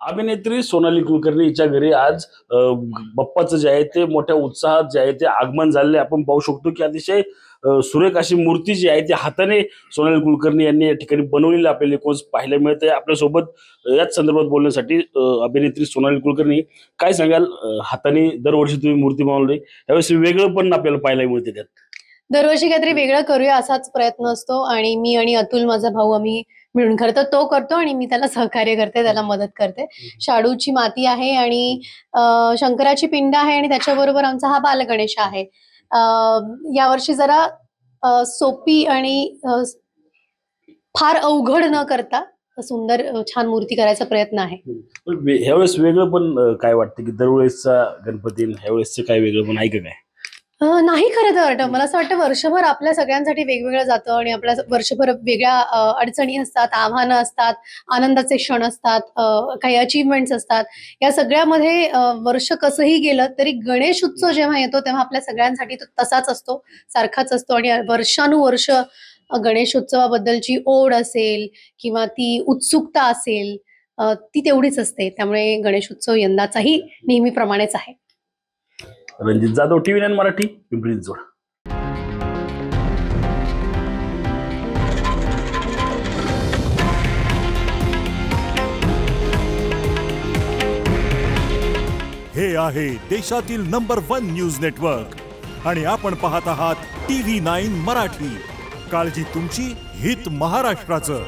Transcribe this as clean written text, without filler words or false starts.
अभिनेत्री सोनाली कुलकर्णी हिच्या घरी आज बाप्पाचं जे आहे ते मोठ्या उत्साहात जे आहे ते आगमन झालेले आपण पाहू शकतो की अतिशय सुरेख अशी मूर्ती जी आहे ती हाताने सोनाली कुलकर्णी यांनी या ठिकाणी बनवलेली आपल्याला कोण पाहायला मिळते। आपल्यासोबत याच संदर्भात बोलण्यासाठी अभिनेत्री सोनाली कुलकर्णी, काय सांगाल? हाताने दरवर्षी तुम्ही मूर्ती बनवली, त्यावेळेस वेगळं पण आपल्याला पाहायला मिळते त्यात। दरवर्षी काहीतरी वेगळं करूया असाच प्रयत्न असतो आणि मी आणि अतुल माझा भाऊ आम्ही मिळून खरं तर तो करतो आणि मी त्याला सहकार्य करते, त्याला मदत करते। शाडूची माती आहे आणि शंकराची पिंड आहे आणि त्याच्याबरोबर आमचा हा बालगणेश आहे। यावर्षी जरा सोपी आणि फार अवघड न करता सुंदर छान मूर्ती करायचा प्रयत्न आहे। ह्यावेळेस वेगळं पण काय वाटतं की दरवेळेसचा गणपती ह्यावेळेसचं काय वेगळं पण आहे का काय? नाही, खरं तर मला असं वाटतं वर्षभर आपल्या सगळ्यांसाठी वेगवेगळं जातं आणि आपल्या वर्षभर वेगळ्या अडचणी असतात, आव्हानं असतात, आनंदाचे क्षण असतात, काही अचीवमेंट्स असतात। या सगळ्यामध्ये वर्ष कसंही गेलं तरी गणेश उत्सव जेव्हा येतो तेव्हा आपल्या सगळ्यांसाठी तो तसाच असतो, सारखाच असतो आणि वर्षानुवर्ष गणेश उत्सवाबद्दलची ओढ असेल किंवा ती उत्सुकता असेल ती तेवढीच असते। त्यामुळे गणेश उत्सव यंदाचाही नेहमीप्रमाणेच आहे। रणजित जाधव, TV9 मराठी, पिंपरी चिंचवड। हे आहे देशातील नंबर 1 न्यूज नेटवर्क आणि आपण पाहत आहात TV9 मराठी। काळजी तुमची, हित महाराष्ट्राचं।